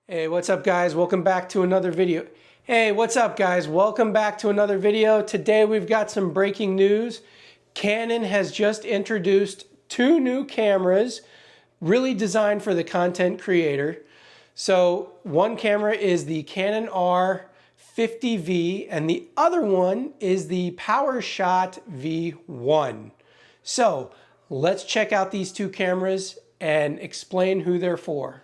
Hey, what's up guys? Welcome back to another video. Hey, what's up guys? Welcome back to another video. Today we've got some breaking news. Canon has just introduced two new cameras really designed for the content creator. So one camera is the Canon R50V and the other one is the PowerShot V1. So let's check out these two cameras and explain who they're for.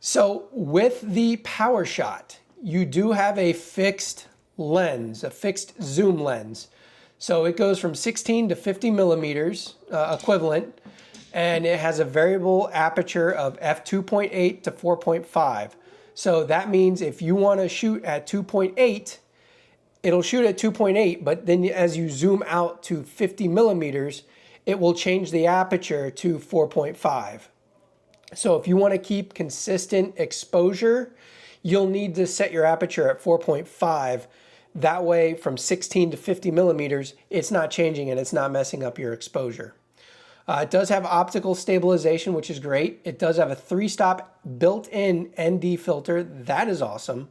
So with the PowerShot, you do have a fixed lens, a fixed zoom lens. So it goes from 16 to 50 millimeters equivalent, and it has a variable aperture of f2.8 to 4.5. So that means if you want to shoot at 2.8, it'll shoot at 2.8, but then as you zoom out to 50 millimeters, it will change the aperture to 4.5. So if you want to keep consistent exposure, you'll need to set your aperture at 4.5. That way from 16 to 50 millimeters, it's not changing and it's not messing up your exposure. It does have optical stabilization, which is great. It does have a 3-stop built-in ND filter. That is awesome.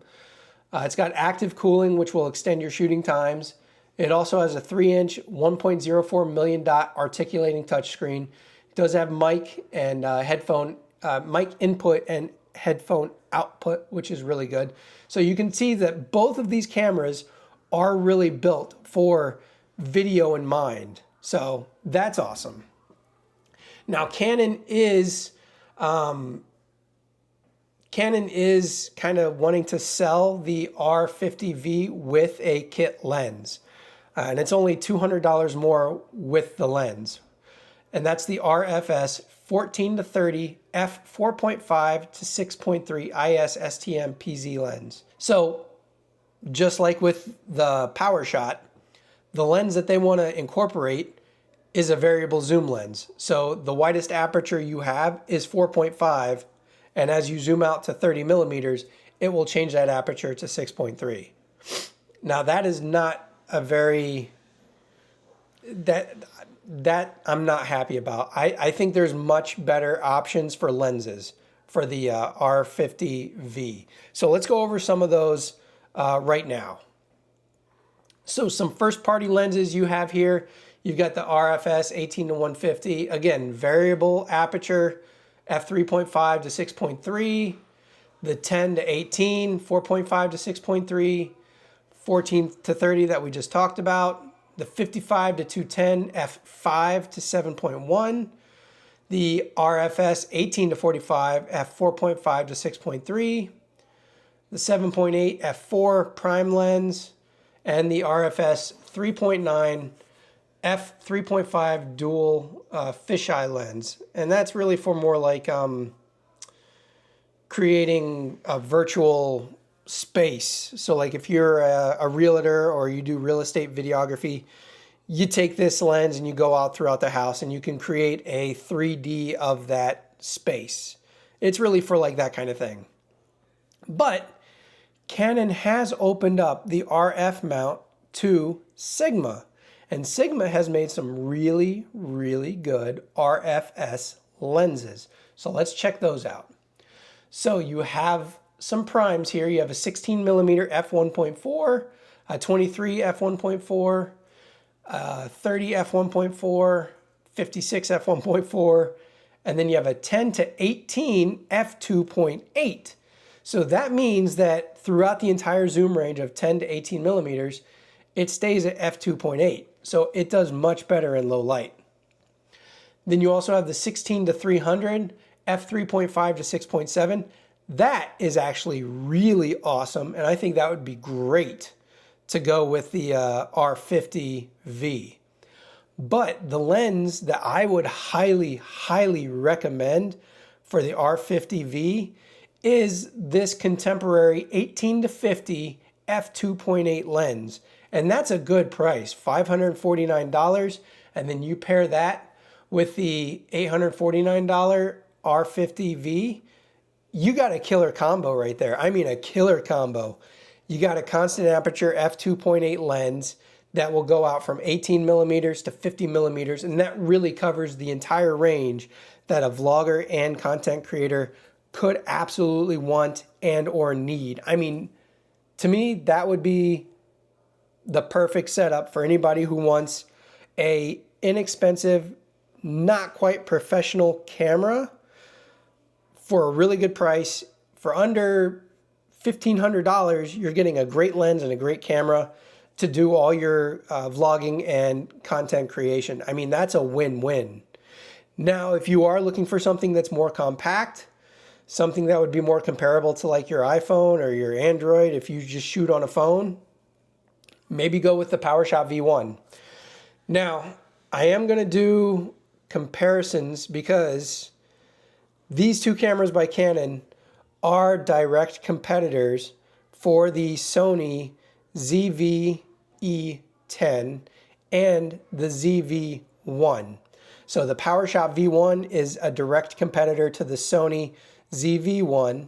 It's got active cooling, which will extend your shooting times. It also has a 3-inch 1.04 million dot articulating touchscreen. It does have mic and mic input and headphone output, which is really good. So you can see that both of these cameras are really built for video in mind. So that's awesome. Now Canon is kind of wanting to sell the R50V with a kit lens. And it's only $200 more with the lens. And that's the RFS 14-30 f4.5 to 6.3 IS STM PZ lens. So just like with the PowerShot, the lens that they want to incorporate is a variable zoom lens. So the widest aperture you have is 4.5, and as you zoom out to 30 millimeters, it will change that aperture to 6.3. Now that is not a very, that I'm not happy about. I think there's much better options for lenses for the R50V. So let's go over some of those right now. So some first party lenses you have here. You've got the RFS 18 to 150. Again, variable aperture, f3.5 to 6.3. The 10 to 18, 4.5 to 6.3. 14 to 30 that we just talked about. The 55 to 210, f5 to 7.1. The RFS 18 to 45, f4.5 to 6.3. The 7.8 f4 prime lens, and the RFS 3.9 f3.5 dual fisheye lens. And that's really for more like creating a virtual space. So like if you're a realtor or you do real estate videography, you take this lens and you go out throughout the house and you can create a 3D of that space. It's really for like that kind of thing. But Canon has opened up the RF mount to Sigma, and Sigma has made some really, really good RFS lenses. So let's check those out. So you have some primes here. You have a 16 millimeter f1.4, a 23 f1.4, 30 f1.4, 56 f1.4, and then you have a 10 to 18 f2.8. So that means that throughout the entire zoom range of 10 to 18 millimeters, it stays at f2.8. So it does much better in low light. Then you also have the 16 to 300, f3.5 to 6.7. That is actually really awesome, and I think that would be great to go with the R50V. But the lens that I would highly, highly recommend for the R50V is this contemporary 18 to 50 f2.8 lens. And that's a good price, $549. And then you pair that with the $849 R50V, you got a killer combo right there. I mean a killer combo. You got a constant aperture f2.8 lens that will go out from 18 millimeters to 50 millimeters, and that really covers the entire range that a vlogger and content creator could absolutely want and or need. I mean, to me, that would be the perfect setup for anybody who wants a inexpensive, not quite professional camera for a really good price. For under $1,500, you're getting a great lens and a great camera to do all your vlogging and content creation. I mean, that's a win-win. Now, if you are looking for something that's more compact, something that would be more comparable to like your iPhone or your Android, if you just shoot on a phone, maybe go with the PowerShot V1. Now, I am going to do comparisons because these two cameras by Canon are direct competitors for the Sony ZV-E10 and the ZV-1. So the PowerShot V1 is a direct competitor to the Sony ZV-1,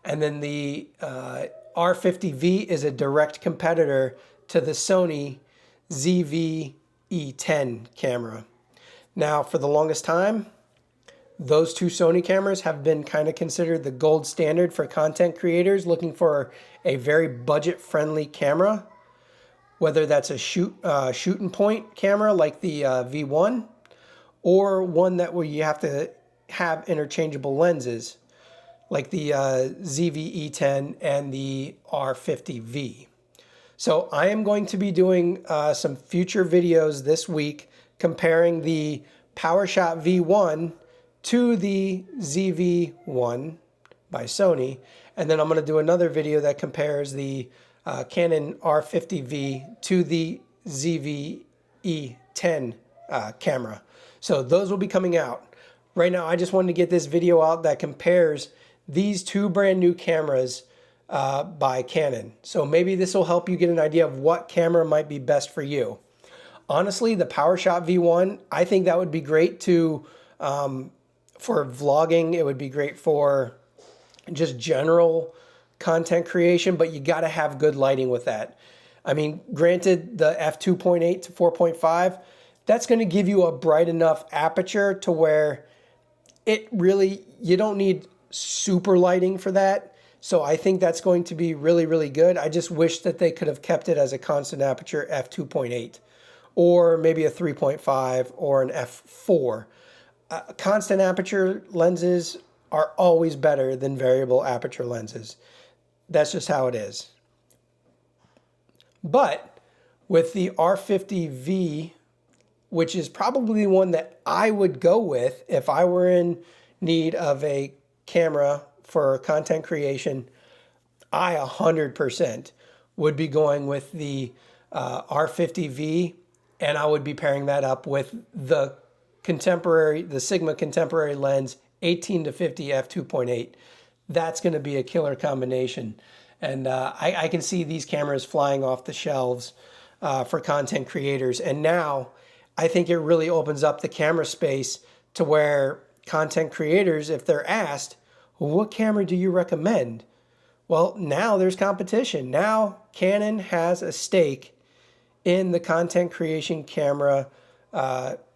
and then the R50V is a direct competitor to the Sony ZV-E10 camera. Now, for the longest time, those two Sony cameras have been kind of considered the gold standard for content creators looking for a very budget-friendly camera, whether that's a shoot-and point camera like the V1, or one that where you have to have interchangeable lenses like the ZV-E10 and the R50V. So I am going to be doing some future videos this week comparing the PowerShot V1 to the ZV-1 by Sony, and then I'm going to do another video that compares the Canon R50V to the ZV-E10 camera. So those will be coming out. Right now, I just wanted to get this video out that compares these two brand new cameras by Canon. So maybe this will help you get an idea of what camera might be best for you. Honestly, the PowerShot V1, I think that would be great to for vlogging. It would be great for just general content creation, but you got to have good lighting with that. I mean, granted, the f2.8 to 4.5, that's going to give you a bright enough aperture to where it really, you don't need super lighting for that. So I think that's going to be really, really good. I just wish that they could have kept it as a constant aperture f2.8 or maybe a 3.5 or an f4. Constant aperture lenses are always better than variable aperture lenses. That's just how it is. But with the R50V, which is probably one that I would go with if I were in need of a camera for content creation, I 100% would be going with the R50V, and I would be pairing that up with the Sigma contemporary lens 18 to 50 f2.8. That's going to be a killer combination. And I can see these cameras flying off the shelves for content creators. And now I think it really opens up the camera space to where content creators, if they're asked, well, what camera do you recommend? Well, now there's competition. Now Canon has a stake in the content creation camera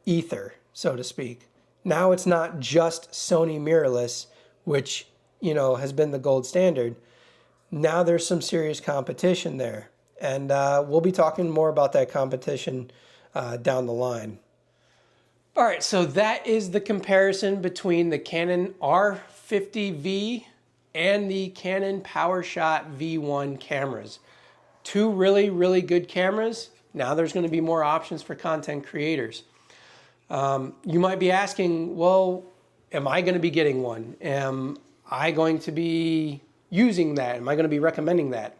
ether, so to speak. Now it's not just Sony mirrorless, which, you know, has been the gold standard. Now there's some serious competition there. And we'll be talking more about that competition down the line. All right, so that is the comparison between the Canon R50V and the Canon PowerShot V1 cameras. Two really, really good cameras. Now there's going to be more options for content creators. You might be asking, well, am I going to be getting one? Am I going to be using that? Am I going to be recommending that?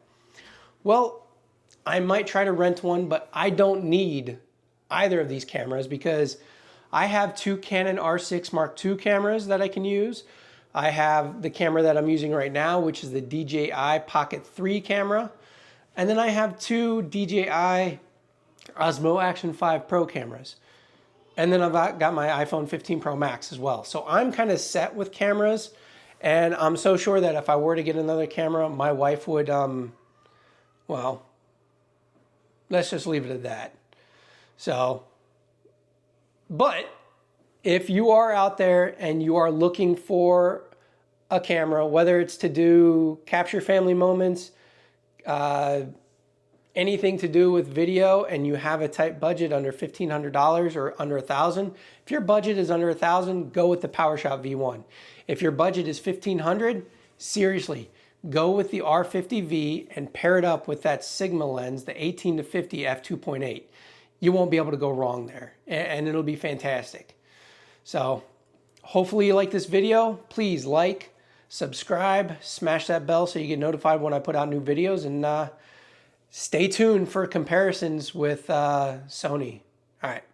Well, I might try to rent one, but I don't need either of these cameras because I have two Canon R6 Mark II cameras that I can use. I have the camera that I'm using right now, which is the DJI Pocket 3 camera. And then I have two DJI Osmo Action 5 Pro cameras. And then I've got my iPhone 15 Pro Max as well. So I'm kind of set with cameras. And I'm so sure that if I were to get another camera, my wife would, well, let's just leave it at that. So, but if you are out there and you are looking for a camera, whether it's to do capture family moments, anything to do with video, and you have a tight budget under $1,500 or under $1,000. If your budget is under $1,000, go with the PowerShot V1. If your budget is $1,500, seriously, go with the R50V and pair it up with that Sigma lens, the 18 to 50 f2.8. You won't be able to go wrong there, and it'll be fantastic. So hopefully you like this video. Please like, subscribe, smash that bell so you get notified when I put out new videos, and stay tuned for comparisons with Sony. All right.